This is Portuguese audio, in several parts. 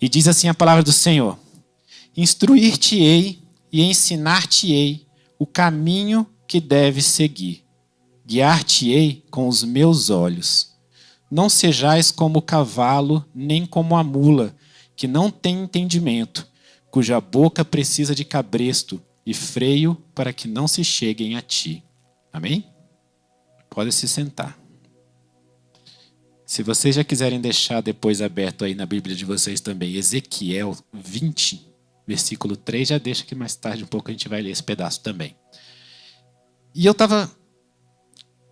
E diz assim a palavra do Senhor: instruir-te-ei e ensinar-te-ei o caminho que deves seguir. Guiar-te-ei com os meus olhos. Não sejais como o cavalo, nem como a mula, que não tem entendimento, cuja boca precisa de cabresto e freio para que não se cheguem a ti. Amém? Pode se sentar. Se vocês já quiserem deixar depois aberto aí na Bíblia de vocês também, Ezequiel 20, versículo 3, já deixa que mais tarde um pouco a gente vai ler esse pedaço também. E eu estava...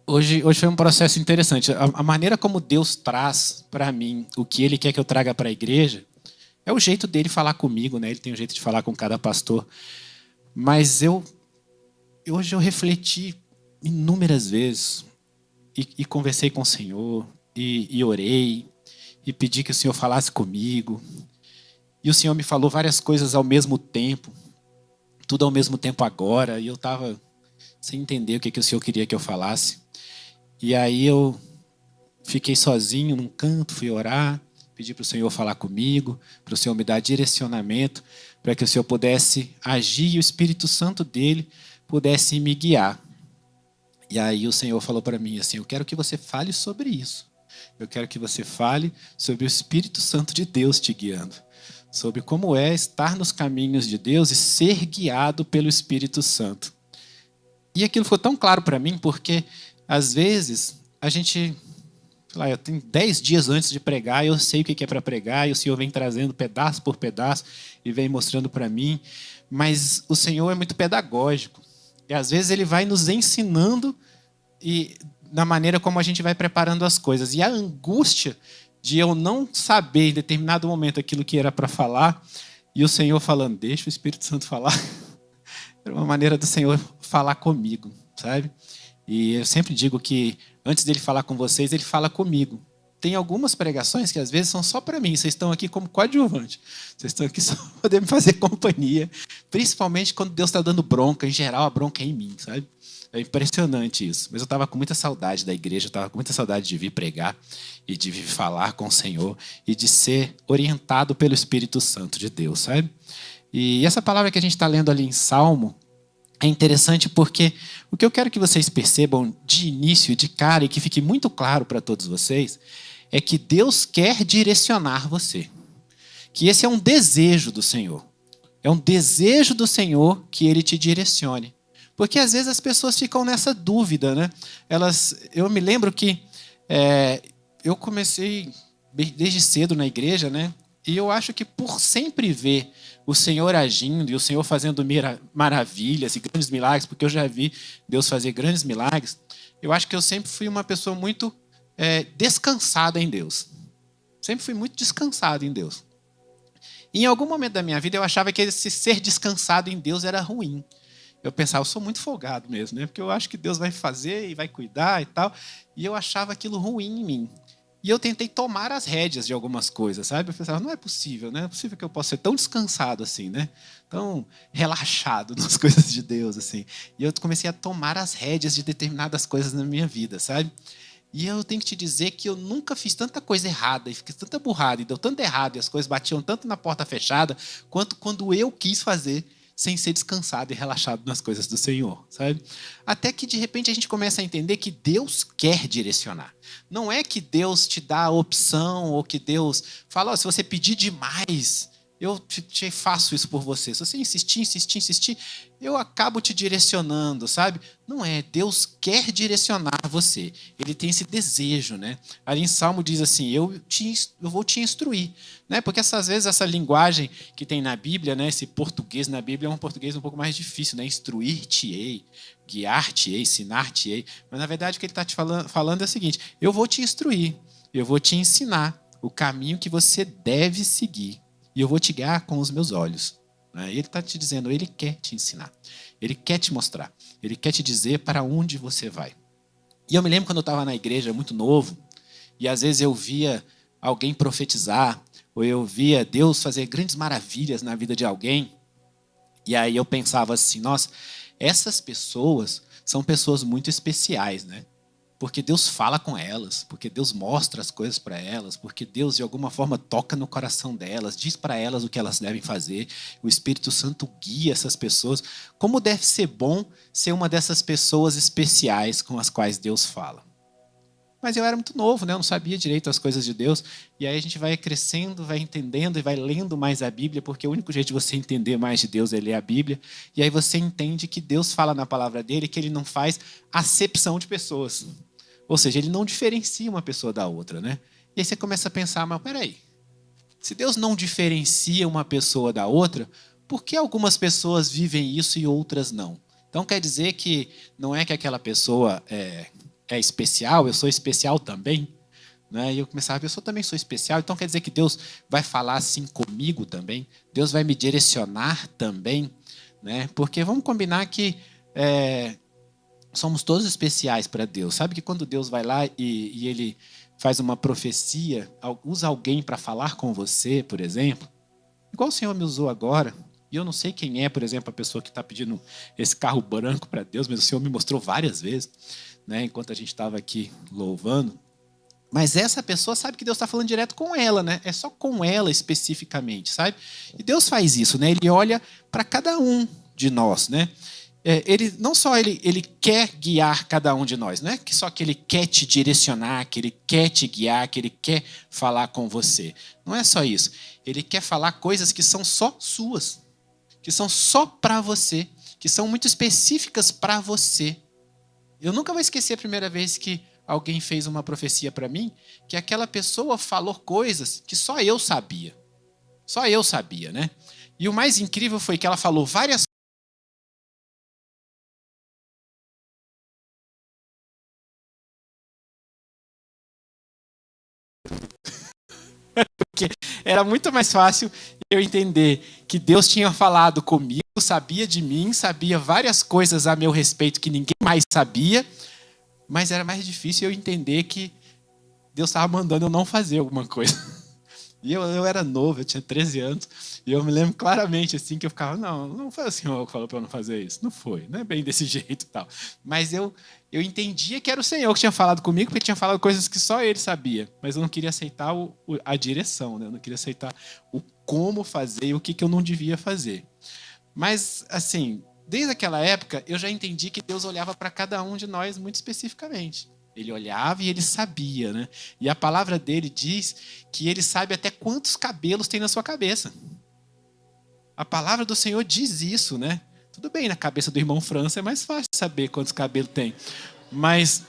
Hoje foi um processo interessante. A maneira como Deus traz para mim o que Ele quer que eu traga para a igreja é o jeito dele falar comigo, né? Ele tem um jeito de falar com cada pastor. Mas hoje eu refleti inúmeras vezes e conversei com o Senhor e orei e pedi que o Senhor falasse comigo. E o Senhor me falou várias coisas ao mesmo tempo, tudo ao mesmo tempo agora, e eu estava sem entender o que o Senhor queria que eu falasse. E aí eu fiquei sozinho num canto, fui orar, pedi para o Senhor falar comigo, para o Senhor me dar direcionamento, para que o Senhor pudesse agir e o Espírito Santo dele pudesse me guiar. E aí o Senhor falou para mim assim: eu quero que você fale sobre isso. Eu quero que você fale sobre o Espírito Santo de Deus te guiando. Sobre como é estar nos caminhos de Deus e ser guiado pelo Espírito Santo. E aquilo ficou tão claro para mim porque, às vezes, a gente... sei lá, eu tenho 10 dias antes de pregar, eu sei o que é para pregar, e o Senhor vem trazendo pedaço por pedaço e vem mostrando para mim. Mas o Senhor é muito pedagógico. E, às vezes, Ele vai nos ensinando e na maneira como a gente vai preparando as coisas. E a angústia de eu não saber em determinado momento aquilo que era para falar, e o Senhor falando: deixa o Espírito Santo falar. Era uma maneira do Senhor falar comigo, sabe? E eu sempre digo que antes dele falar com vocês, ele fala comigo. Tem algumas pregações que às vezes são só para mim. Vocês estão aqui como coadjuvante. Vocês estão aqui só para poder me fazer companhia. Principalmente quando Deus está dando bronca. Em geral, a bronca é em mim, sabe? É impressionante isso. Mas eu estava com muita saudade da igreja. Eu estava com muita saudade de vir pregar e de vir falar com o Senhor e de ser orientado pelo Espírito Santo de Deus, sabe? E essa palavra que a gente está lendo ali em Salmo é interessante porque o que eu quero que vocês percebam de início, de cara, e que fique muito claro para todos vocês, é que Deus quer direcionar você. Que esse é um desejo do Senhor. É um desejo do Senhor que Ele te direcione. Porque às vezes as pessoas ficam nessa dúvida, né? Eu me lembro que eu comecei desde cedo na igreja, né? E eu acho que por sempre ver o Senhor agindo e o Senhor fazendo maravilhas e grandes milagres, porque eu já vi Deus fazer grandes milagres, eu acho que eu sempre fui uma pessoa muito descansada em Deus. Sempre fui muito descansado em Deus. E em algum momento da minha vida eu achava que esse ser descansado em Deus era ruim. Eu pensava: eu sou muito folgado mesmo, né? Porque eu acho que Deus vai fazer e vai cuidar e tal. E eu achava aquilo ruim em mim. E eu tentei tomar as rédeas de algumas coisas, sabe? Eu pensava: não é possível, né? Não é possível que eu possa ser tão descansado assim, né? Tão relaxado nas coisas de Deus, assim. E eu comecei a tomar as rédeas de determinadas coisas na minha vida, sabe? E eu tenho que te dizer que eu nunca fiz tanta coisa errada, e fiz tanta burrada, e deu tanto errado, e as coisas batiam tanto na porta fechada, quanto quando eu quis fazer sem ser descansado e relaxado nas coisas do Senhor, sabe? Até que, de repente, a gente começa a entender que Deus quer direcionar. Não é que Deus te dá a opção, ou que Deus fala: se você pedir demais, eu te faço isso por você. Se você insistir, eu acabo te direcionando, sabe? Não é. Deus quer direcionar você. Ele tem esse desejo, né? Ali em Salmo diz assim: eu vou te instruir. Né? Porque às vezes essa linguagem que tem na Bíblia, né? Esse português na Bíblia é um português um pouco mais difícil, né? Instruir-te-ei, guiar-te-ei, ensinar-te-ei. Mas na verdade o que ele está te falando é o seguinte: eu vou te instruir, eu vou te ensinar o caminho que você deve seguir. E eu vou te guiar com os meus olhos. Ele está te dizendo: Ele quer te ensinar. Ele quer te mostrar. Ele quer te dizer para onde você vai. E eu me lembro quando eu estava na igreja, muito novo, e às vezes eu via alguém profetizar, ou eu via Deus fazer grandes maravilhas na vida de alguém. E aí eu pensava assim: nossa, essas pessoas são pessoas muito especiais, né? porque Deus fala com elas, porque Deus mostra as coisas para elas, porque Deus, de alguma forma, toca no coração delas, diz para elas o que elas devem fazer. O Espírito Santo guia essas pessoas. Como deve ser bom ser uma dessas pessoas especiais com as quais Deus fala. Mas eu era muito novo, né? Eu não sabia direito as coisas de Deus. E aí a gente vai crescendo, vai entendendo e vai lendo mais a Bíblia, porque o único jeito de você entender mais de Deus é ler a Bíblia. E aí você entende que Deus fala na palavra dele que ele não faz acepção de pessoas. Ou seja, ele não diferencia uma pessoa da outra, né? E aí você começa a pensar, mas peraí, se Deus não diferencia uma pessoa da outra, por que algumas pessoas vivem isso e outras não? Então quer dizer que não é que aquela pessoa é especial, eu sou especial também? Né? E eu começava a ver, eu também sou especial, então quer dizer que Deus vai falar assim comigo também? Deus vai me direcionar também? Né? Porque vamos combinar que somos todos especiais para Deus. Sabe que quando Deus vai lá e ele faz uma profecia, usa alguém para falar com você, por exemplo, igual o Senhor me usou agora, e eu não sei quem é, por exemplo, a pessoa que está pedindo esse carro branco para Deus, mas o Senhor me mostrou várias vezes, né, enquanto a gente estava aqui louvando. Mas essa pessoa sabe que Deus está falando direto com ela, né? É só com ela especificamente, sabe? E Deus faz isso, né? Ele olha para cada um de nós, né? Ele não só ele quer guiar cada um de nós, não é que só que ele quer te direcionar, que ele quer te guiar, que ele quer falar com você. Não é só isso. Ele quer falar coisas que são só suas, que são só para você, que são muito específicas para você. Eu nunca vou esquecer a primeira vez que alguém fez uma profecia para mim, que aquela pessoa falou coisas que só eu sabia. Só eu sabia, né? E o mais incrível foi que ela falou várias porque era muito mais fácil eu entender que Deus tinha falado comigo, sabia de mim, sabia várias coisas a meu respeito que ninguém mais sabia, mas era mais difícil eu entender que Deus estava mandando eu não fazer alguma coisa. E eu era novo, eu tinha 13 anos, e eu me lembro claramente assim que eu ficava, não foi o Senhor que falou para eu não fazer isso. Não foi, não é bem desse jeito e tal. Mas eu entendia que era o Senhor que tinha falado comigo, porque ele tinha falado coisas que só ele sabia. Mas eu não queria aceitar a direção, né? Eu não queria aceitar o como fazer e o que eu não devia fazer. Mas, assim, desde aquela época, eu já entendi que Deus olhava para cada um de nós muito especificamente. Ele olhava e ele sabia, né? E a palavra dele diz que ele sabe até quantos cabelos tem na sua cabeça. A palavra do Senhor diz isso, né? Tudo bem, na cabeça do irmão França é mais fácil saber quantos cabelos tem. Mas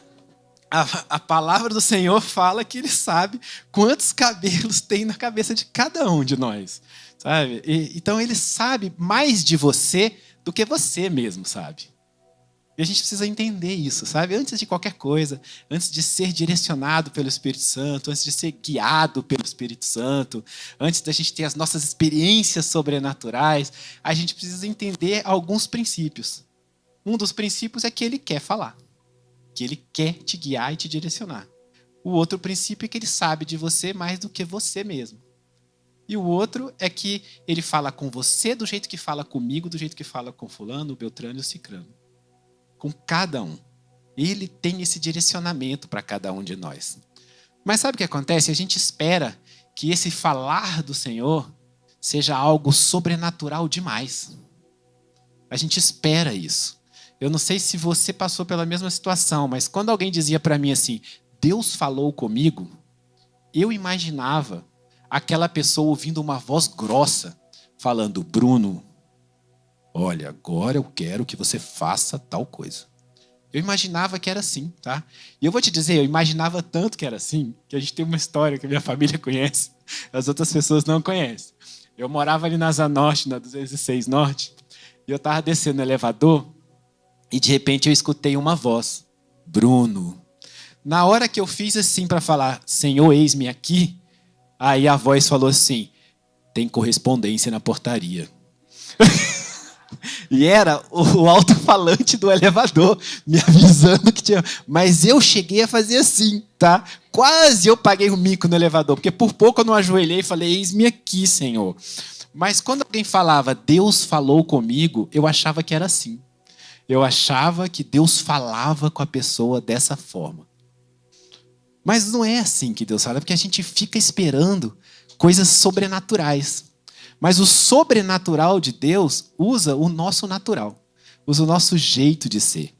a palavra do Senhor fala que ele sabe quantos cabelos tem na cabeça de cada um de nós. Sabe? Então ele sabe mais de você do que você mesmo sabe. E a gente precisa entender isso, sabe? Antes de qualquer coisa, antes de ser direcionado pelo Espírito Santo, antes de ser guiado pelo Espírito Santo, antes da gente ter as nossas experiências sobrenaturais, a gente precisa entender alguns princípios. Um dos princípios é que ele quer falar, que ele quer te guiar e te direcionar. O outro princípio é que ele sabe de você mais do que você mesmo. E o outro é que ele fala com você do jeito que fala comigo, do jeito que fala com fulano, o Beltrano e o Cicrano. Com cada um. Ele tem esse direcionamento para cada um de nós. Mas sabe o que acontece? A gente espera que esse falar do Senhor seja algo sobrenatural demais. A gente espera isso. Eu não sei se você passou pela mesma situação, mas quando alguém dizia para mim assim, Deus falou comigo, eu imaginava aquela pessoa ouvindo uma voz grossa, falando, Bruno, olha, agora eu quero que você faça tal coisa. Eu imaginava que era assim, tá? E eu vou te dizer, eu imaginava tanto que era assim, que a gente tem uma história que a minha família conhece, as outras pessoas não conhecem. Eu morava ali na Asa Norte, na 206 Norte, e eu estava descendo no elevador, e de repente eu escutei uma voz, Bruno. Na hora que eu fiz assim para falar, Senhor, eis-me aqui, aí a voz falou assim, tem correspondência na portaria. E era o alto-falante do elevador me avisando que tinha. Mas eu cheguei a fazer assim, tá? Quase eu paguei um mico no elevador, porque por pouco eu não ajoelhei e falei, eis-me aqui, Senhor. Mas quando alguém falava, Deus falou comigo, eu achava que era assim. Eu achava que Deus falava com a pessoa dessa forma. Mas não é assim que Deus fala, porque a gente fica esperando coisas sobrenaturais. Mas o sobrenatural de Deus usa o nosso natural, usa o nosso jeito de ser.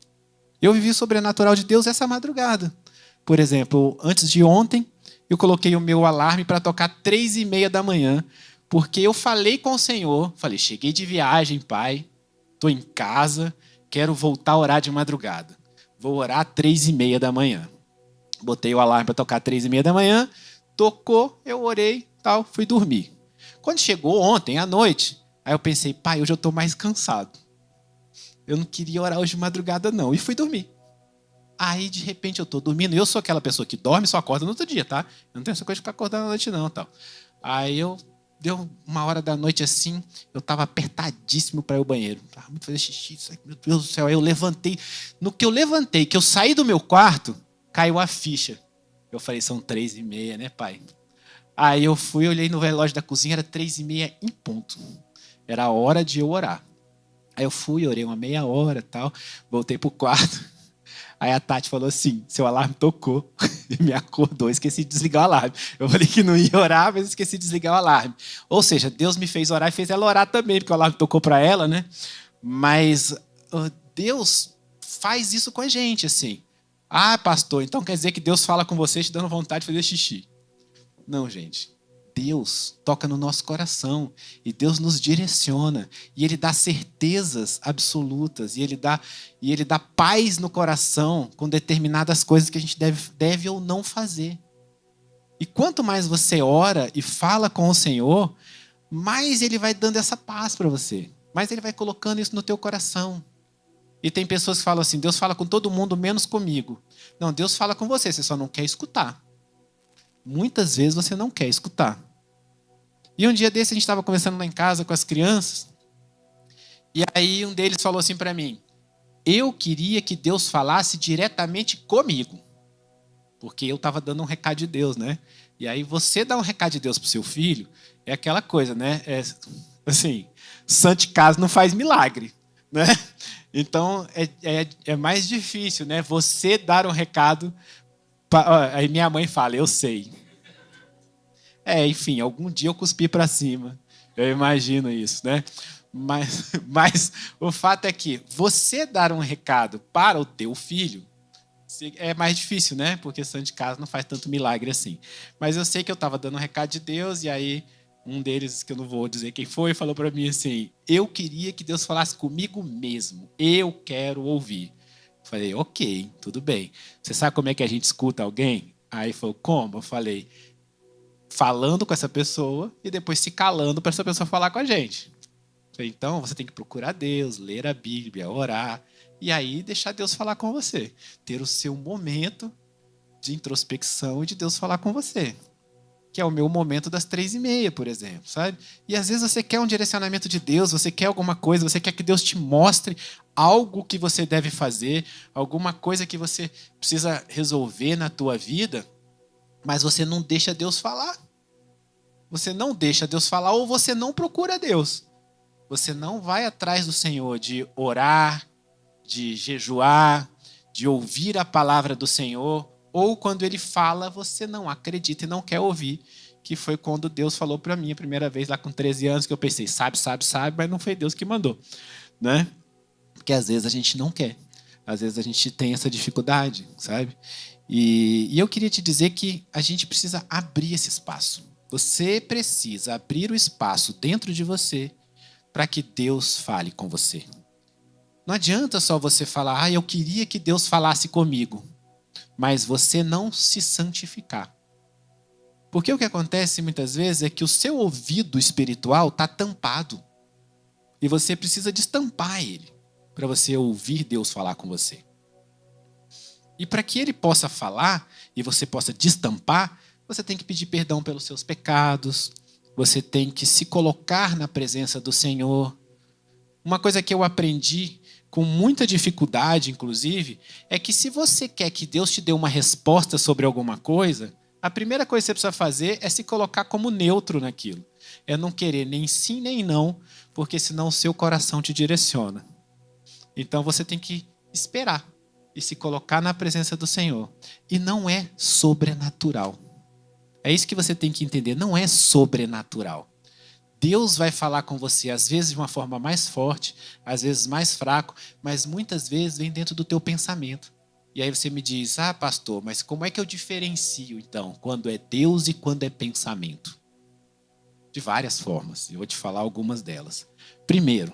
Eu vivi o sobrenatural de Deus essa madrugada. Por exemplo, antes de ontem, eu coloquei o meu alarme para tocar 3h30 da manhã, porque eu falei com o Senhor, falei, cheguei de viagem, Pai, estou em casa, quero voltar a orar de madrugada. Vou orar 3h30 da manhã. Botei o alarme para tocar 3h30 da manhã, tocou, eu orei, tal, fui dormir. Quando chegou ontem à noite, aí eu pensei, Pai, hoje eu estou mais cansado. Eu não queria orar hoje de madrugada, não. E fui dormir. Aí, de repente, eu estou dormindo. Eu sou aquela pessoa que dorme e só acorda no outro dia, tá? Eu não tenho essa coisa de ficar acordando à noite, não. Tal. Aí, deu 1h da noite assim, eu estava apertadíssimo para ir ao banheiro. Estava muito fazer xixi. Meu Deus do céu. Aí eu levantei. No que eu levantei, que eu saí do meu quarto, caiu a ficha. Eu falei, são 3h30, né, Pai? Aí eu fui, olhei no relógio da cozinha, era 3h30 em ponto. Era a hora de eu orar. Aí eu fui, orei uma meia hora e tal, voltei pro quarto. Aí a Tati falou assim, seu alarme tocou. E me acordou, esqueci de desligar o alarme. Eu falei que não ia orar, mas esqueci de desligar o alarme. Ou seja, Deus me fez orar e fez ela orar também, porque o alarme tocou para ela, né? Mas Deus faz isso com a gente, assim. Ah, pastor, então quer dizer que Deus fala com você te dando vontade de fazer xixi. Não, gente. Deus toca no nosso coração e Deus nos direciona e Ele dá certezas absolutas e Ele dá paz no coração com determinadas coisas que a gente deve ou não fazer. E quanto mais você ora e fala com o Senhor, mais Ele vai dando essa paz para você, mais Ele vai colocando isso no teu coração. E tem pessoas que falam assim, Deus fala com todo mundo menos comigo. Não, Deus fala com você, você só não quer escutar. Muitas vezes você não quer escutar. E um dia desse a gente estava conversando lá em casa com as crianças, e aí um deles falou assim para mim, eu queria que Deus falasse diretamente comigo, porque eu estava dando um recado de Deus, né? E aí você dá um recado de Deus para o seu filho, é aquela coisa, né? Assim, santo de casa não faz milagre, né? Então é mais difícil, né? Você dar um recado, aí minha mãe fala, eu sei. Enfim, algum dia eu cuspi para cima. Eu imagino isso, né? Mas o fato é que você dar um recado para o teu filho é mais difícil, né? Porque santo de casa não faz tanto milagre assim. Mas eu sei que eu estava dando um recado de Deus e aí um deles, que eu não vou dizer quem foi, falou para mim assim, eu queria que Deus falasse comigo mesmo. Eu quero ouvir. Eu falei, ok, tudo bem. Você sabe como é que a gente escuta alguém? Aí falou, como? Eu falei, falando com essa pessoa e depois se calando para essa pessoa falar com a gente. Então, você tem que procurar Deus, ler a Bíblia, orar, e aí deixar Deus falar com você. Ter o seu momento de introspecção e de Deus falar com você. Que é o meu momento das 3h30, por exemplo, sabe? E às vezes você quer um direcionamento de Deus, você quer alguma coisa, você quer que Deus te mostre algo que você deve fazer, alguma coisa que você precisa resolver na tua vida, mas você não deixa Deus falar. Você não deixa Deus falar ou você não procura Deus. Você não vai atrás do Senhor de orar, de jejuar, de ouvir a palavra do Senhor, ou quando Ele fala, você não acredita e não quer ouvir, que foi quando Deus falou para mim a primeira vez, lá com 13 anos, que eu pensei, sabe, mas não foi Deus que mandou, né? Porque às vezes a gente não quer, às vezes a gente tem essa dificuldade, sabe? E eu queria te dizer que a gente precisa abrir esse espaço. Você precisa abrir o espaço dentro de você para que Deus fale com você. Não adianta só você falar, eu queria que Deus falasse comigo, mas você não se santificar. Porque o que acontece muitas vezes é que o seu ouvido espiritual está tampado e você precisa destampar ele para você ouvir Deus falar com você. E para que Ele possa falar e você possa destampar, você tem que pedir perdão pelos seus pecados, você tem que se colocar na presença do Senhor. Uma coisa que eu aprendi com muita dificuldade, inclusive, é que se você quer que Deus te dê uma resposta sobre alguma coisa, a primeira coisa que você precisa fazer é se colocar como neutro naquilo. É não querer nem sim nem não, porque senão o seu coração te direciona. Então você tem que esperar. e se colocar na presença do Senhor. E não é sobrenatural. É isso que você tem que entender, não é sobrenatural. Deus vai falar com você, às vezes de uma forma mais forte, às vezes mais fraco, mas muitas vezes vem dentro do teu pensamento. E aí você me diz, pastor, mas como é que eu diferencio, então, quando é Deus e quando é pensamento? De várias formas, eu vou te falar algumas delas. Primeiro,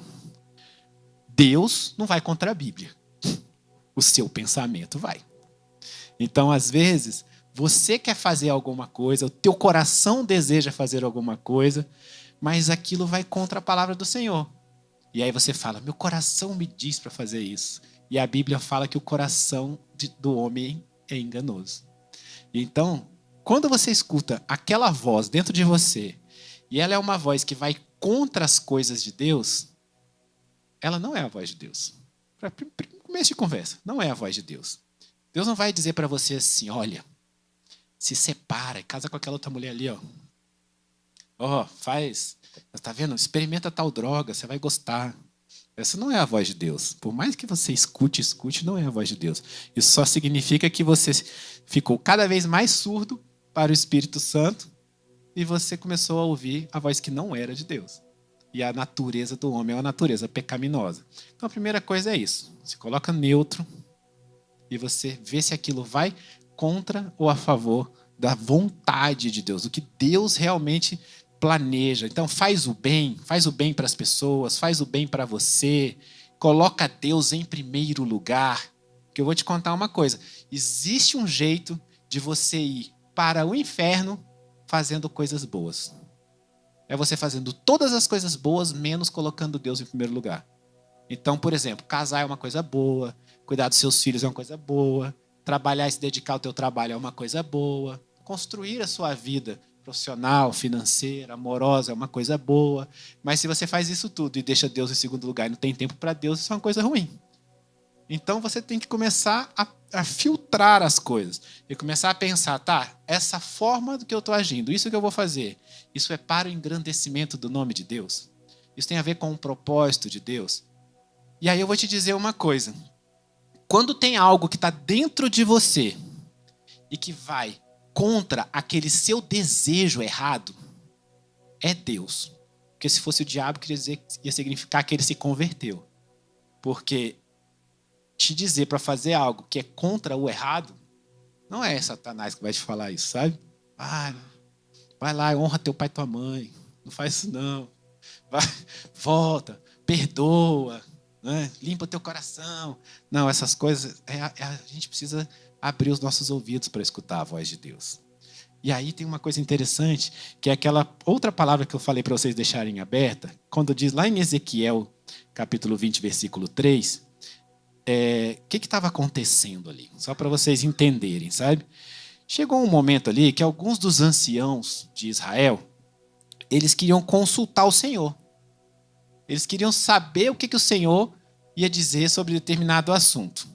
Deus não vai contra a Bíblia. O seu pensamento vai. Então, às vezes, você quer fazer alguma coisa, o teu coração deseja fazer alguma coisa, mas aquilo vai contra a palavra do Senhor. E aí você fala, meu coração me diz para fazer isso. E a Bíblia fala que o coração do homem é enganoso. Então, quando você escuta aquela voz dentro de você, e ela é uma voz que vai contra as coisas de Deus, ela não é a voz de Deus. Para começo de conversa, não é a voz de Deus. Deus não vai dizer para você assim, olha, se separa e casa com aquela outra mulher ali, faz, tá vendo? Experimenta tal droga, você vai gostar. Essa não é a voz de Deus. Por mais que você escute, não é a voz de Deus. Isso só significa que você ficou cada vez mais surdo para o Espírito Santo e você começou a ouvir a voz que não era de Deus. E a natureza do homem é uma natureza pecaminosa. Então a primeira coisa é isso. Você coloca neutro e você vê se aquilo vai contra ou a favor da vontade de Deus, do que Deus realmente planeja. Então faz o bem para as pessoas, faz o bem para você, coloca Deus em primeiro lugar. Porque eu vou te contar uma coisa, existe um jeito de você ir para o inferno fazendo coisas boas. É você fazendo todas as coisas boas, menos colocando Deus em primeiro lugar. Então, por exemplo, casar é uma coisa boa, cuidar dos seus filhos é uma coisa boa, trabalhar e se dedicar ao teu trabalho é uma coisa boa, construir a sua vida profissional, financeira, amorosa é uma coisa boa. Mas se você faz isso tudo e deixa Deus em segundo lugar e não tem tempo para Deus, isso é uma coisa ruim. Então você tem que começar a filtrar as coisas e começar a pensar, essa forma do que eu estou agindo, isso que eu vou fazer, isso é para o engrandecimento do nome de Deus? Isso tem a ver com o propósito de Deus? E aí eu vou te dizer uma coisa. Quando tem algo que está dentro de você e que vai contra aquele seu desejo errado, é Deus. Porque se fosse o diabo, ia significar que ele se converteu. Porque te dizer para fazer algo que é contra o errado, não é Satanás que vai te falar isso, sabe? Vai lá, honra teu pai e tua mãe. Não faz isso não. Vai, volta, perdoa, né? Limpa o teu coração. Não, essas coisas, a gente precisa abrir os nossos ouvidos para escutar a voz de Deus. E aí tem uma coisa interessante, que é aquela outra palavra que eu falei para vocês deixarem aberta, quando diz lá em Ezequiel, capítulo 20, versículo 3, o que estava acontecendo ali? Só para vocês entenderem, sabe? Chegou um momento ali que alguns dos anciãos de Israel, eles queriam consultar o Senhor. Eles queriam saber o que o Senhor ia dizer sobre determinado assunto.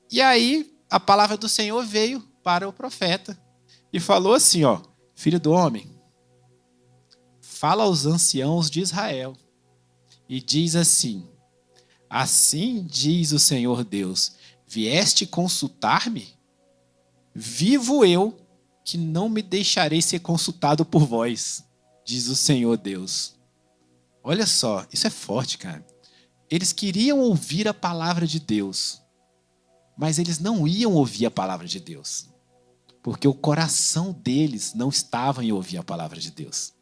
E aí a palavra do Senhor veio para o profeta e falou assim, filho do homem, fala aos anciãos de Israel e diz assim, assim diz o Senhor Deus, vieste consultar-me? Vivo eu que não me deixarei ser consultado por vós, diz o Senhor Deus. Olha só, isso é forte, cara. Eles queriam ouvir a palavra de Deus, mas eles não iam ouvir a palavra de Deus, porque o coração deles não estava em ouvir a palavra de Deus.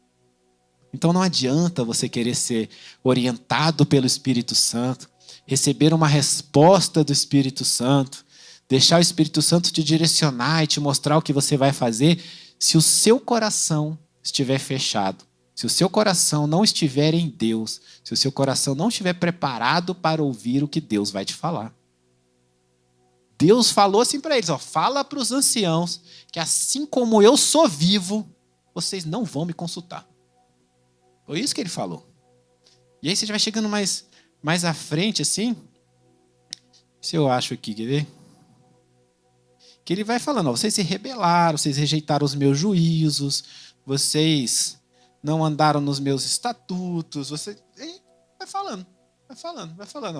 Então não adianta você querer ser orientado pelo Espírito Santo, receber uma resposta do Espírito Santo, deixar o Espírito Santo te direcionar e te mostrar o que você vai fazer, se o seu coração estiver fechado, se o seu coração não estiver em Deus, se o seu coração não estiver preparado para ouvir o que Deus vai te falar. Deus falou assim para eles, fala para os anciãos que assim como eu sou vivo, vocês não vão me consultar. Foi isso que ele falou. E aí você já vai chegando mais à frente assim, se eu acho aqui, quer ver? Que ele vai falando, vocês se rebelaram, vocês rejeitaram os meus juízos, vocês não andaram nos meus estatutos, você vai falando.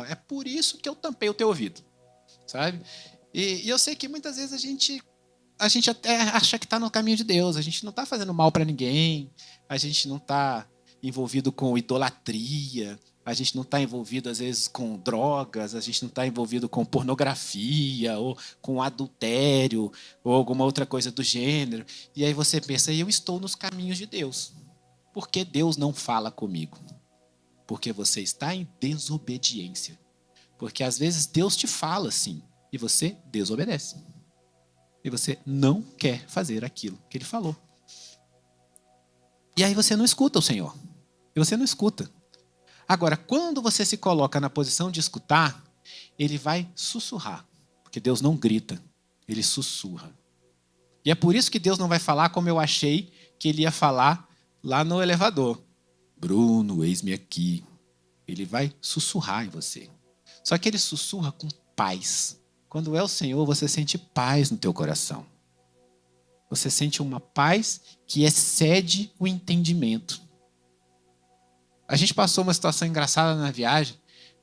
É por isso que eu tampei o teu ouvido, sabe? E eu sei que muitas vezes a gente até acha que está no caminho de Deus. A gente não está fazendo mal para ninguém. A gente não está envolvido com idolatria. A gente não está envolvido, às vezes, com drogas. A gente não está envolvido com pornografia ou com adultério ou alguma outra coisa do gênero. E aí você pensa, eu estou nos caminhos de Deus. Por que Deus não fala comigo? Porque você está em desobediência. Porque às vezes Deus te fala assim e você desobedece. E você não quer fazer aquilo que Ele falou. E aí você não escuta o Senhor. E você não escuta. Agora, quando você se coloca na posição de escutar, Ele vai sussurrar. Porque Deus não grita, Ele sussurra. E é por isso que Deus não vai falar como eu achei que Ele ia falar lá no elevador. Bruno, eis-me aqui. Ele vai sussurrar em você. Só que Ele sussurra com paz. Quando é o Senhor, você sente paz no teu coração. Você sente uma paz que excede o entendimento. A gente passou uma situação engraçada na viagem,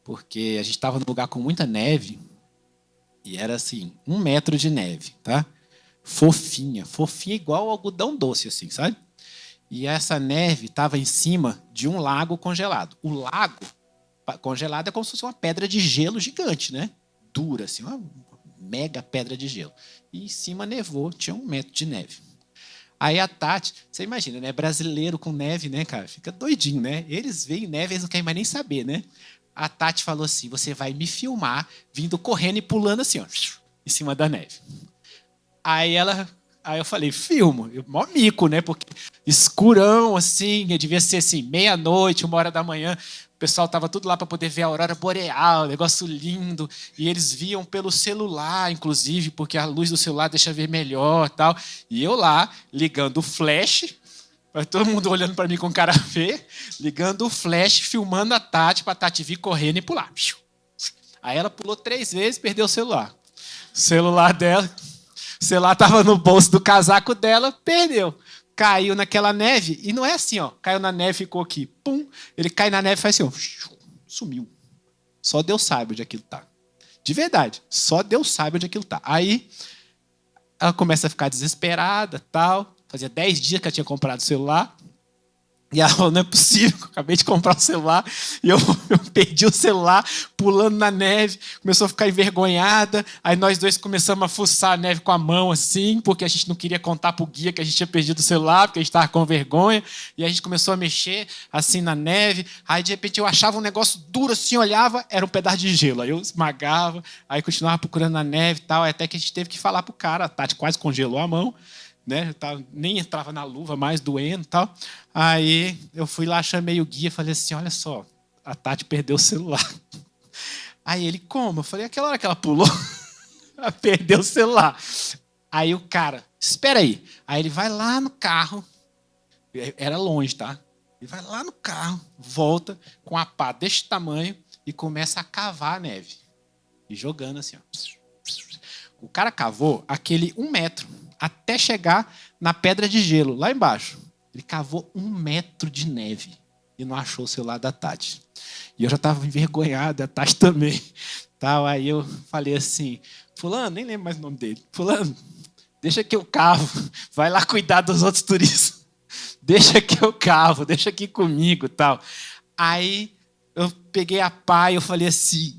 porque a gente estava num lugar com muita neve, e era assim, 1 metro de neve, tá? Fofinha, fofinha igual algodão doce, assim, sabe? E essa neve estava em cima de um lago congelado. O lago congelado é como se fosse uma pedra de gelo gigante, né? Dura, assim, uma mega pedra de gelo. E em cima nevou, tinha 1 metro de neve. Aí a Tati, você imagina, né? Brasileiro com neve, né, cara? Fica doidinho, né? Eles veem neve, eles não querem mais nem saber, né? A Tati falou assim, você vai me filmar vindo correndo e pulando assim, ó, em cima da neve. Aí eu falei, filmo, mó mico, né? Porque escurão, assim, devia ser assim, meia-noite, 1 hora da manhã. O pessoal estava tudo lá para poder ver a aurora boreal, negócio lindo. E eles viam pelo celular, inclusive, porque a luz do celular deixa ver melhor e tal. E eu lá, ligando o flash, todo mundo olhando para mim com cara feia, ligando o flash, filmando a Tati, para a Tati vir correndo e pular. Aí ela pulou 3 vezes e perdeu o celular. O celular estava no bolso do casaco dela, perdeu. Caiu naquela neve, e não é assim, ó. Caiu na neve, ficou aqui, pum. Ele cai na neve e faz assim, ó, sumiu. Só Deus sabe onde aquilo está. De verdade, só Deus sabe onde aquilo está. Aí ela começa a ficar desesperada, tal. Fazia 10 dias que ela tinha comprado o celular. E ela falou, não é possível, eu acabei de comprar o celular e eu perdi o celular pulando na neve, começou a ficar envergonhada, aí nós dois começamos a fuçar a neve com a mão assim, porque a gente não queria contar para o guia que a gente tinha perdido o celular, porque a gente estava com vergonha, e a gente começou a mexer assim na neve, aí de repente eu achava um negócio duro assim, olhava, era um pedaço de gelo, aí eu esmagava, aí continuava procurando na neve e tal, até que a gente teve que falar para o cara, a Tati quase congelou a mão, né? Nem entrava na luva mais, doendo e tal. Aí eu fui lá, chamei o guia, falei assim, olha só, a Tati perdeu o celular. Aí ele, como? Eu falei, aquela hora que ela pulou, ela perdeu o celular. Aí o cara, espera aí. Aí ele vai lá no carro, era longe, tá? Ele vai lá no carro, volta com a pá deste tamanho e começa a cavar a neve. E jogando assim, ó. O cara cavou aquele 1 metro, até chegar na pedra de gelo, lá embaixo. Ele cavou 1 metro de neve e não achou o celular da Tati. E eu já estava envergonhado, a Tati também. Tal. Aí eu falei assim, fulano, nem lembro mais o nome dele. Fulano, deixa que eu cavo, vai lá cuidar dos outros turistas. Deixa que eu cavo, deixa aqui comigo. Tal. Aí eu peguei a pá e eu falei assim,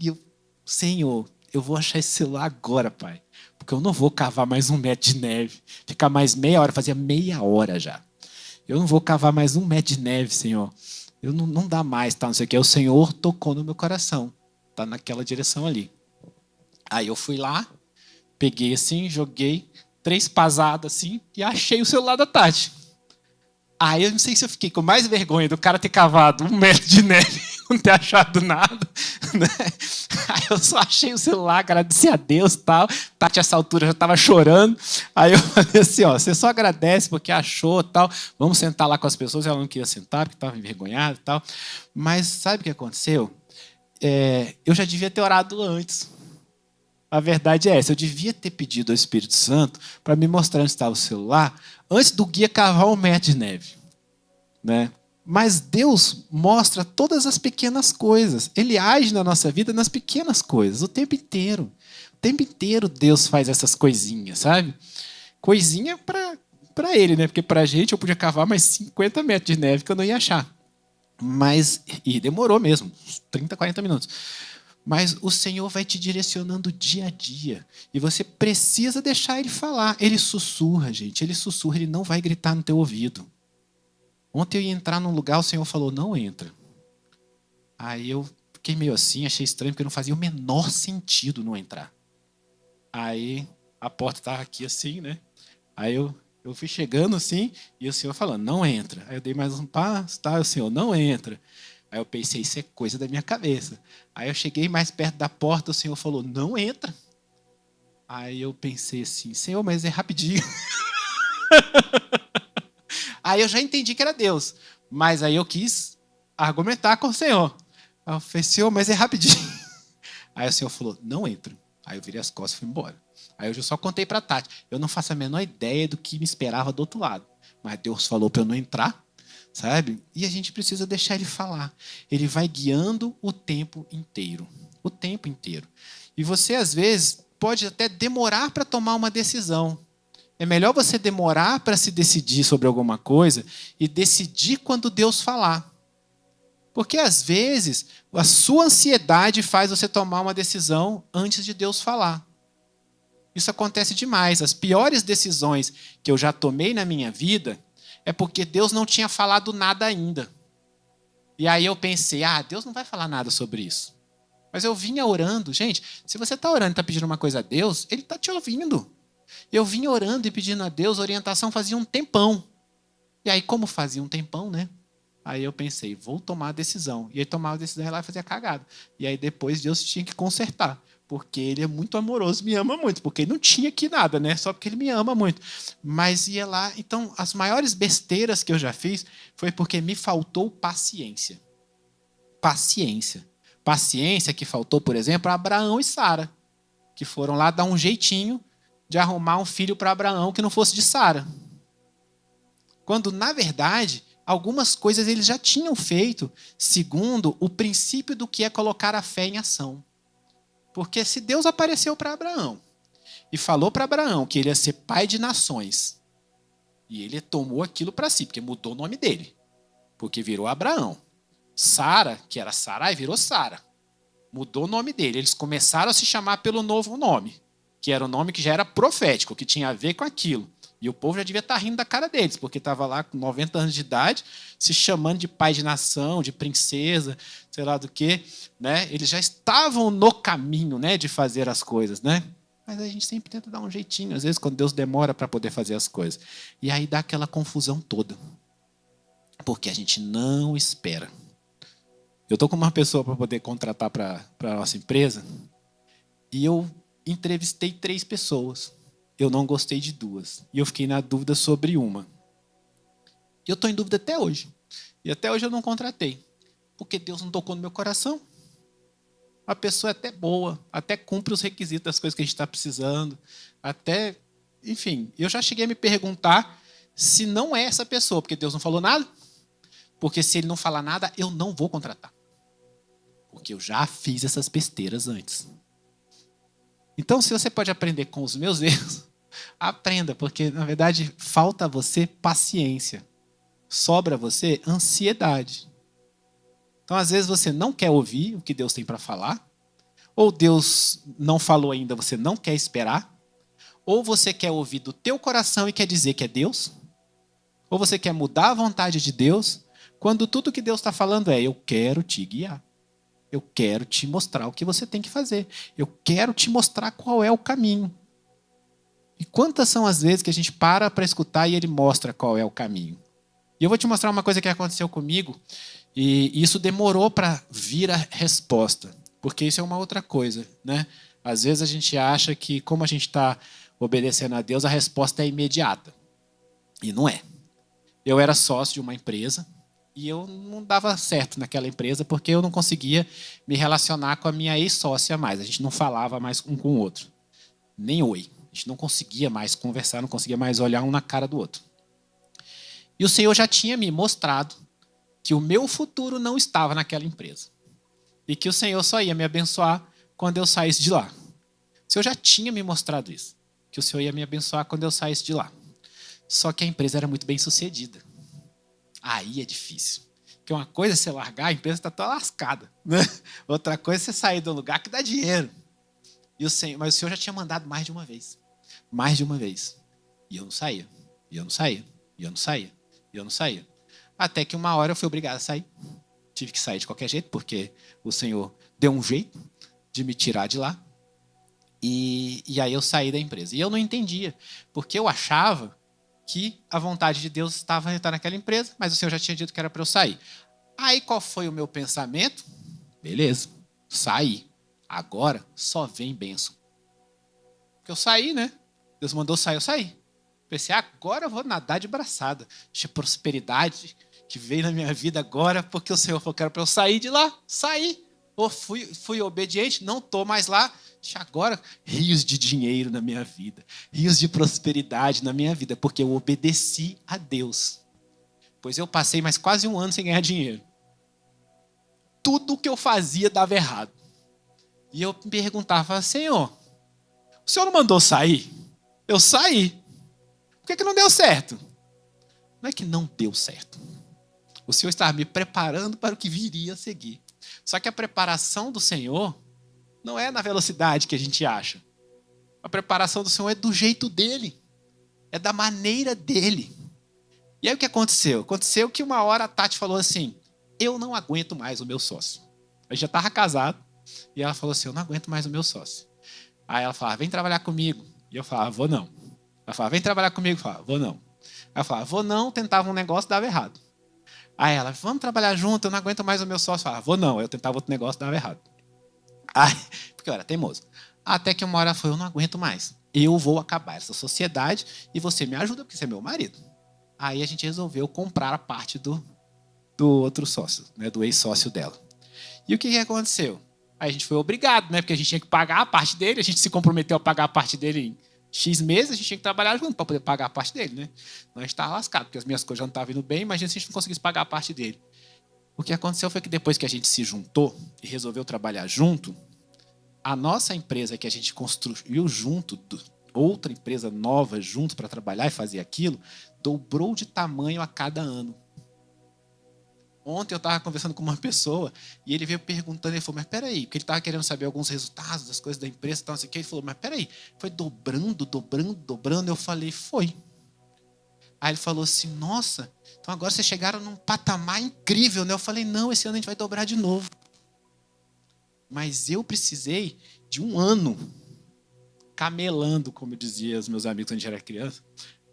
Senhor, eu vou achar esse celular agora, pai. Porque eu não vou cavar mais 1 metro de neve. Ficar mais meia hora, fazia meia hora já. Eu não vou cavar mais 1 metro de neve, Senhor. Eu não dá mais, tá? Não sei o que. O Senhor tocou no meu coração. Tá naquela direção ali. Aí eu fui lá, peguei assim, joguei 3 pasadas assim e achei o celular da Tati. Aí eu não sei se eu fiquei com mais vergonha do cara ter cavado 1 metro de neve e não ter achado nada, né? Aí eu só achei o celular, agradeci a Deus e tal. Tati, essa altura, já estava chorando. Aí eu falei assim, ó, você só agradece porque achou e tal. Vamos sentar lá com as pessoas. Ela não queria sentar porque estava envergonhada e tal. Mas sabe o que aconteceu? Eu já devia ter orado antes. A verdade é essa, eu devia ter pedido ao Espírito Santo para me mostrar onde estava o celular antes do guia cavar 1 metro de neve, né? Mas Deus mostra todas as pequenas coisas. Ele age na nossa vida nas pequenas coisas, o tempo inteiro. tempo inteiro Deus faz essas coisinhas, sabe? Coisinha para ele, né? Porque para a gente eu podia cavar mais 50 metros de neve que eu não ia achar. E demorou mesmo, uns 30, 40 minutos. Mas o Senhor vai te direcionando dia a dia. E você precisa deixar Ele falar. Ele sussurra, gente. Ele sussurra, Ele não vai gritar no teu ouvido. Ontem eu ia entrar num lugar, o Senhor falou, não entra. Aí eu fiquei meio assim, achei estranho, porque não fazia o menor sentido não entrar. Aí a porta estava aqui assim, né? Aí eu fui chegando assim, e o Senhor falando, não entra. Aí eu dei mais um passo, tá? O Senhor, não entra. Aí eu pensei, isso é coisa da minha cabeça. Aí eu cheguei mais perto da porta, o Senhor falou, não entra. Aí eu pensei assim, Senhor, mas é rapidinho. Aí eu já entendi que era Deus. Mas aí eu quis argumentar com o Senhor. Aí eu falei, Senhor, mas é rapidinho. Aí o Senhor falou, não entra. Aí eu virei as costas e fui embora. Aí eu só contei para a Tati. Eu não faço a menor ideia do que me esperava do outro lado. Mas Deus falou para eu não entrar, sabe? E a gente precisa deixar Ele falar. Ele vai guiando o tempo inteiro. O tempo inteiro. E você, às vezes, pode até demorar para tomar uma decisão. É melhor você demorar para se decidir sobre alguma coisa e decidir quando Deus falar. Porque, às vezes, a sua ansiedade faz você tomar uma decisão antes de Deus falar. Isso acontece demais. As piores decisões que eu já tomei na minha vida é porque Deus não tinha falado nada ainda. E aí eu pensei, Deus não vai falar nada sobre isso. Mas eu vinha orando. Gente, se você está orando e está pedindo uma coisa a Deus, Ele está te ouvindo. Eu vinha orando e pedindo a Deus orientação fazia um tempão. E aí, como fazia um tempão, né? Aí eu pensei, vou tomar a decisão. E aí tomava a decisão e lá fazia cagada. E aí depois Deus tinha que consertar. Porque Ele é muito amoroso, me ama muito. Porque Ele não tinha aqui nada, né? Só porque Ele me ama muito. Mas ia lá. Então, as maiores besteiras que eu já fiz foi porque me faltou paciência. Paciência. Paciência que faltou, por exemplo, a Abraão e Sara. Que foram lá dar um jeitinho de arrumar um filho para Abraão que não fosse de Sara. Quando, na verdade, algumas coisas eles já tinham feito segundo o princípio do que é colocar a fé em ação. Porque se Deus apareceu para Abraão e falou para Abraão que ele ia ser pai de nações, e ele tomou aquilo para si, porque mudou o nome dele, porque virou Abraão. Sara, que era Sarai, virou Sara. Mudou o nome dele. Eles começaram a se chamar pelo novo nome, que era o nome que já era profético, que tinha a ver com aquilo. E o povo já devia estar rindo da cara deles, porque estava lá com 90 anos de idade, se chamando de pai de nação, de princesa, sei lá do quê. Né? Eles já estavam no caminho, né, de fazer as coisas. Né? Mas a gente sempre tenta dar um jeitinho, às vezes, quando Deus demora para poder fazer as coisas. E aí dá aquela confusão toda. Porque a gente não espera. Eu estou com uma pessoa para poder contratar para a nossa empresa e eu entrevistei 3 pessoas. Eu não gostei de 2. E eu fiquei na dúvida sobre uma. E eu estou em dúvida até hoje. E até hoje eu não contratei. Porque Deus não tocou no meu coração. A pessoa é até boa, até cumpre os requisitos das coisas que a gente está precisando. Até, enfim, eu já cheguei a me perguntar se não é essa pessoa, porque Deus não falou nada. Porque se Ele não falar nada, eu não vou contratar. Porque eu já fiz essas besteiras antes. Então, se você pode aprender com os meus erros, aprenda, porque, na verdade, falta a você paciência. Sobra a você ansiedade. Então, às vezes, você não quer ouvir o que Deus tem para falar, ou Deus não falou ainda, você não quer esperar, ou você quer ouvir do teu coração e quer dizer que é Deus, ou você quer mudar a vontade de Deus, quando tudo que Deus está falando é, eu quero te guiar. Eu quero te mostrar o que você tem que fazer. Eu quero te mostrar qual é o caminho. E quantas são as vezes que a gente para escutar e Ele mostra qual é o caminho? E eu vou te mostrar uma coisa que aconteceu comigo, e isso demorou para vir a resposta, porque isso é uma outra coisa. Né? Às vezes a gente acha que, como a gente está obedecendo a Deus, a resposta é imediata. E não é. Eu era sócio de uma empresa, e eu não dava certo naquela empresa porque eu não conseguia me relacionar com a minha ex-sócia mais. A gente não falava mais um com o outro. Nem oi. A gente não conseguia mais conversar, não conseguia mais olhar um na cara do outro. E o Senhor já tinha me mostrado que o meu futuro não estava naquela empresa. E que o Senhor só ia me abençoar quando eu saísse de lá. Senhor já tinha me mostrado isso, que o Senhor ia me abençoar quando eu saísse de lá. Só que a empresa era muito bem sucedida. Aí é difícil. Porque uma coisa é você largar, a empresa está toda lascada, né? Outra coisa é você sair de um lugar que dá dinheiro. Mas o Senhor já tinha mandado mais de uma vez. Mais de uma vez. E eu não saía. E eu não saía. E eu não saía. E eu não saía. Até que uma hora eu fui obrigado a sair. Tive que sair de qualquer jeito, porque o Senhor deu um jeito de me tirar de lá. E aí eu saí da empresa. E eu não entendia, porque eu achava que a vontade de Deus estava a estar naquela empresa, mas o Senhor já tinha dito que era para eu sair. Aí qual foi o meu pensamento? Beleza, saí. Agora só vem bênção. Porque eu saí, né? Deus mandou sair, eu saí. Pensei, agora eu vou nadar de braçada. De prosperidade que veio na minha vida agora, porque o Senhor falou que era para eu sair de lá. Saí. Ou fui obediente, não estou mais lá. Agora, rios de dinheiro na minha vida. Rios de prosperidade na minha vida, porque eu obedeci a Deus. Pois eu passei mais quase um ano sem ganhar dinheiro. Tudo o que eu fazia dava errado. E eu me perguntava, Senhor, o Senhor não mandou sair? Eu saí. Por que não deu certo? Não é que não deu certo. O Senhor estava me preparando para o que viria a seguir. Só que a preparação do Senhor não é na velocidade que a gente acha. A preparação do Senhor é do jeito dele. É da maneira dele. E aí o que aconteceu? Aconteceu que uma hora a Tati falou assim, eu não aguento mais o meu sócio. A gente já estava casado. E ela falou assim, eu não aguento mais o meu sócio. Aí ela falava, vem trabalhar comigo. E eu falava, vou não. Ela falava, vem trabalhar comigo. Eu falava, vou não. Aí eu falava, vou não, tentava um negócio, dava errado. Aí ela, vamos trabalhar junto, eu não aguento mais o meu sócio. Eu falava, vou não. Aí eu tentava outro negócio, dava errado. Aí, porque eu era teimoso. Até que uma hora foi, eu não aguento mais. Eu vou acabar essa sociedade e você me ajuda, porque você é meu marido. Aí a gente resolveu comprar a parte do outro sócio, né, do ex-sócio dela. E o que aconteceu? Aí a gente foi obrigado, né, porque a gente tinha que pagar a parte dele, a gente se comprometeu a pagar a parte dele em X meses, a gente tinha que trabalhar junto para poder pagar a parte dele, né? Então a gente estava lascado, porque as minhas coisas já não estavam indo bem, imagina se a gente não conseguisse pagar a parte dele. O que aconteceu foi que depois que a gente se juntou e resolveu trabalhar junto, a nossa empresa que a gente construiu junto, outra empresa nova junto para trabalhar e fazer aquilo, dobrou de tamanho a cada ano. Ontem eu estava conversando com uma pessoa e ele veio perguntando, ele falou, mas peraí, porque ele estava querendo saber alguns resultados das coisas da empresa e tal, não sei o que, ele falou, mas peraí, foi dobrando. Eu falei, foi. Aí ele falou assim, nossa, então agora vocês chegaram num patamar incrível, né? Eu falei, não, esse ano a gente vai dobrar de novo. Mas eu precisei de um ano camelando, como diziam os meus amigos quando a gente era criança,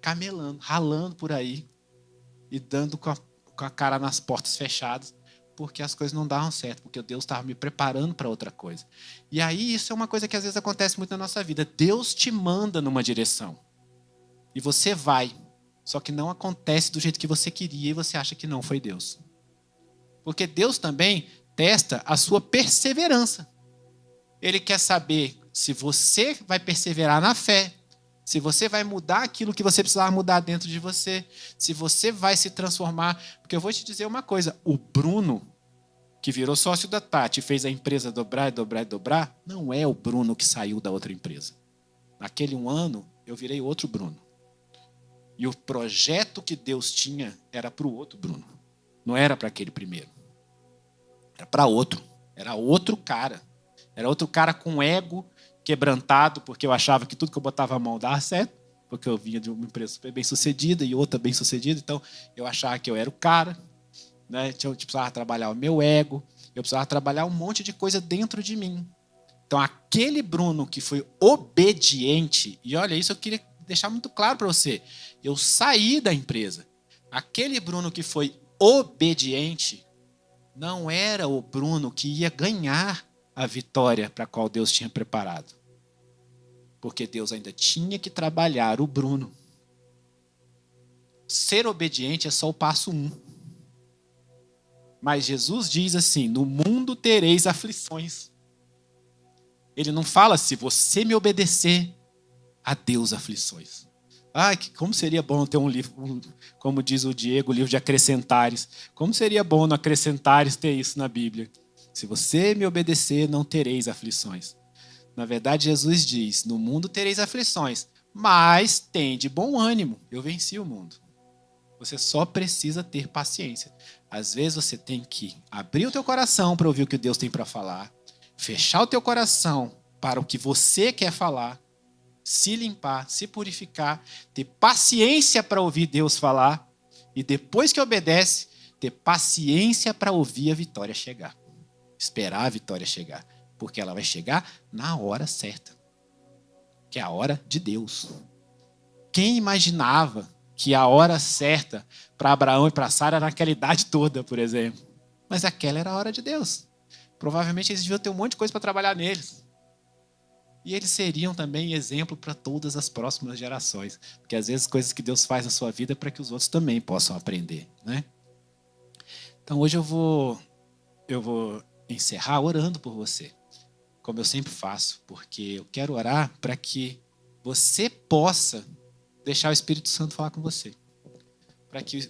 camelando, ralando por aí e dando com a cara nas portas fechadas, porque as coisas não davam certo, porque Deus estava me preparando para outra coisa. E aí isso é uma coisa que às vezes acontece muito na nossa vida. Deus te manda numa direção e você vai, só que não acontece do jeito que você queria e você acha que não foi Deus. Porque Deus também testa a sua perseverança. Ele quer saber se você vai perseverar na fé, se você vai mudar aquilo que você precisava mudar dentro de você, se você vai se transformar. Porque eu vou te dizer uma coisa, o Bruno, que virou sócio da Tati e fez a empresa dobrar, não é o Bruno que saiu da outra empresa. Naquele um ano, eu virei outro Bruno. E o projeto que Deus tinha era para o outro Bruno. Não era para aquele primeiro. Era para outro. Era outro cara. Era outro cara com ego quebrantado, porque eu achava que tudo que eu botava a mão dava certo, porque eu vinha de uma empresa super bem sucedida e outra bem sucedida, então eu achava que eu era o cara, né? Eu precisava trabalhar o meu ego, eu precisava trabalhar um monte de coisa dentro de mim. Então aquele Bruno que foi obediente, e olha, isso eu queria deixar muito claro para você, eu saí da empresa. Aquele Bruno que foi obediente não era o Bruno que ia ganhar a vitória para a qual Deus tinha preparado. Porque Deus ainda tinha que trabalhar o Bruno. Ser obediente é só o passo 1. Mas Jesus diz assim, no mundo tereis aflições. Ele não fala, se você me obedecer, a Deus aflições. Como seria bom ter um livro, como diz o Diego, o livro de acrescentares. Como seria bom no acrescentares ter isso na Bíblia. Se você me obedecer, não tereis aflições. Na verdade, Jesus diz, no mundo tereis aflições, mas tem de bom ânimo, eu venci o mundo. Você só precisa ter paciência. Às vezes você tem que abrir o teu coração para ouvir o que Deus tem para falar, fechar o teu coração para o que você quer falar, se limpar, se purificar, ter paciência para ouvir Deus falar e depois que obedece, ter paciência para ouvir a vitória chegar. Esperar a vitória chegar, porque ela vai chegar na hora certa, que é a hora de Deus. Quem imaginava que a hora certa para Abraão e para Sara era naquela idade toda, por exemplo? Mas aquela era a hora de Deus. Provavelmente eles deviam ter um monte de coisa para trabalhar neles. E eles seriam também exemplo para todas as próximas gerações. Porque às vezes coisas que Deus faz na sua vida é para que os outros também possam aprender, né? Então hoje eu vou encerrar orando por você, como eu sempre faço, porque eu quero orar para que você possa deixar o Espírito Santo falar com você.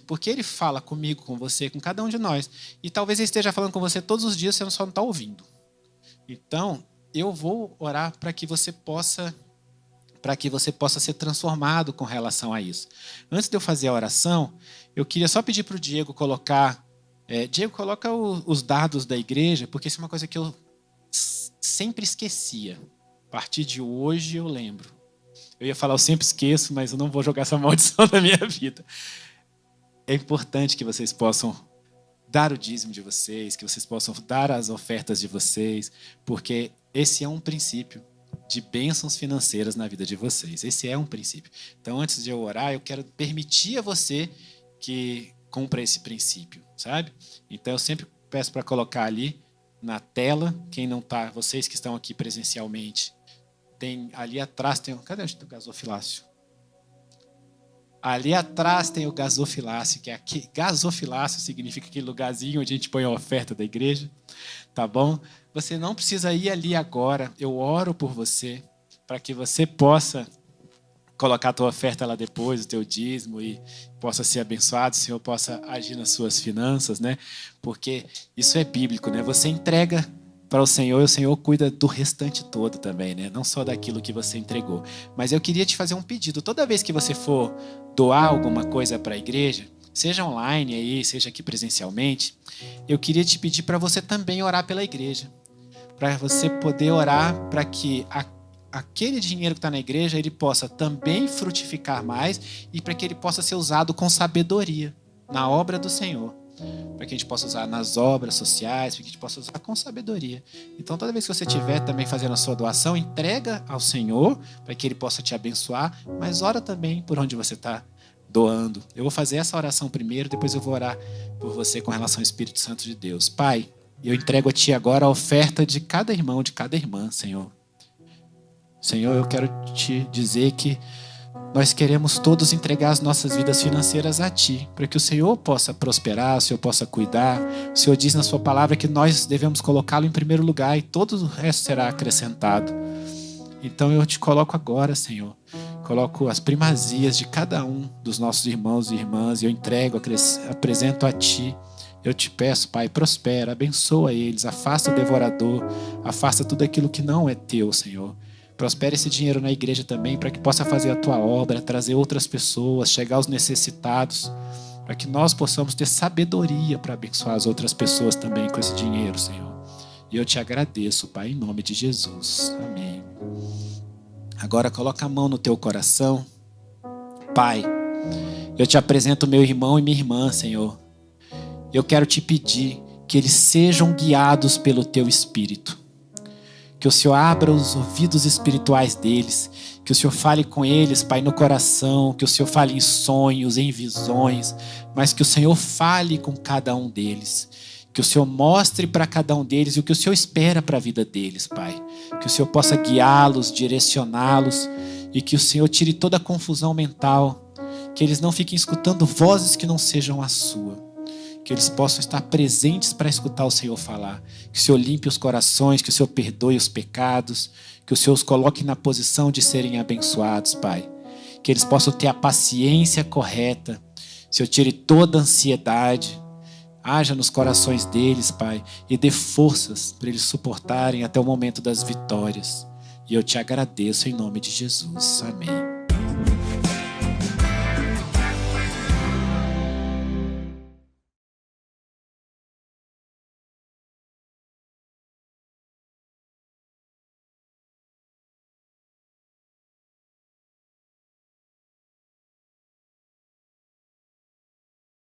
Porque ele fala comigo, com você, com cada um de nós. E talvez ele esteja falando com você todos os dias, você só não está ouvindo. Então, eu vou orar para que você possa ser transformado com relação a isso. Antes de eu fazer a oração, eu queria só pedir para o Diego colocar... Diego, coloca os dados da igreja, porque isso é uma coisa que eu sempre esquecia. A partir de hoje eu lembro. Eu ia falar, eu sempre esqueço, mas eu não vou jogar essa maldição na minha vida. É importante que vocês possam dar o dízimo de vocês, que vocês possam dar as ofertas de vocês, porque esse é um princípio de bênçãos financeiras na vida de vocês. Esse é um princípio. Então, antes de eu orar, eu quero permitir a você que cumpra esse princípio, sabe? Então, eu sempre peço para colocar ali na tela, quem não está, vocês que estão aqui presencialmente, tem ali atrás, cadê o gasofilácio? Ali atrás tem o gasofilácio, que é aqui. Gasofilácio significa aquele lugarzinho onde a gente põe a oferta da igreja, tá bom? Você não precisa ir ali agora, eu oro por você, para que você possa colocar a tua oferta lá depois, o teu dízimo, e possa ser abençoado, o Senhor possa agir nas suas finanças, né? Porque isso é bíblico, né? Você entrega para o Senhor e o Senhor cuida do restante todo também, né? Não só daquilo que você entregou. Mas eu queria te fazer um pedido. Toda vez que você for doar alguma coisa para a igreja, seja online aí, seja aqui presencialmente, eu queria te pedir para você também orar pela igreja. Para você poder orar para que aquele dinheiro que está na igreja, ele possa também frutificar mais e para que ele possa ser usado com sabedoria na obra do Senhor. Para que a gente possa usar nas obras sociais, para que a gente possa usar com sabedoria. Então, toda vez que você estiver também fazendo a sua doação, entrega ao Senhor, para que Ele possa te abençoar, mas ora também por onde você está doando. Eu vou fazer essa oração primeiro, depois eu vou orar por você com relação ao Espírito Santo de Deus. Pai, eu entrego a Ti agora a oferta de cada irmão, de cada irmã, Senhor. Senhor, eu quero Te dizer que nós queremos todos entregar as nossas vidas financeiras a Ti, para que o Senhor possa prosperar, o Senhor possa cuidar. O Senhor diz na Sua palavra que nós devemos colocá-lo em primeiro lugar e todo o resto será acrescentado. Então eu Te coloco agora, Senhor. Coloco as primazias de cada um dos nossos irmãos e irmãs e eu entrego, apresento a Ti. Eu Te peço, Pai, prospera, abençoa eles, afasta o devorador, afasta tudo aquilo que não é Teu, Senhor. Prospere esse dinheiro na igreja também para que possa fazer a Tua obra, trazer outras pessoas, chegar aos necessitados, para que nós possamos ter sabedoria para abençoar as outras pessoas também com esse dinheiro, Senhor. E eu Te agradeço, Pai, em nome de Jesus. Amém. Agora coloca a mão no teu coração. Pai, eu Te apresento meu irmão e minha irmã, Senhor. Eu quero Te pedir que eles sejam guiados pelo Teu Espírito. Que o Senhor abra os ouvidos espirituais deles, que o Senhor fale com eles, Pai, no coração, que o Senhor fale em sonhos, em visões, mas que o Senhor fale com cada um deles, que o Senhor mostre para cada um deles o que o Senhor espera para a vida deles, Pai, que o Senhor possa guiá-los, direcioná-los e que o Senhor tire toda a confusão mental, que eles não fiquem escutando vozes que não sejam a sua. Que eles possam estar presentes para escutar o Senhor falar. Que o Senhor limpe os corações, que o Senhor perdoe os pecados, que o Senhor os coloque na posição de serem abençoados, Pai. Que eles possam ter a paciência correta. Senhor, tire toda a ansiedade. Haja nos corações deles, Pai, e dê forças para eles suportarem até o momento das vitórias. E eu te agradeço em nome de Jesus. Amém.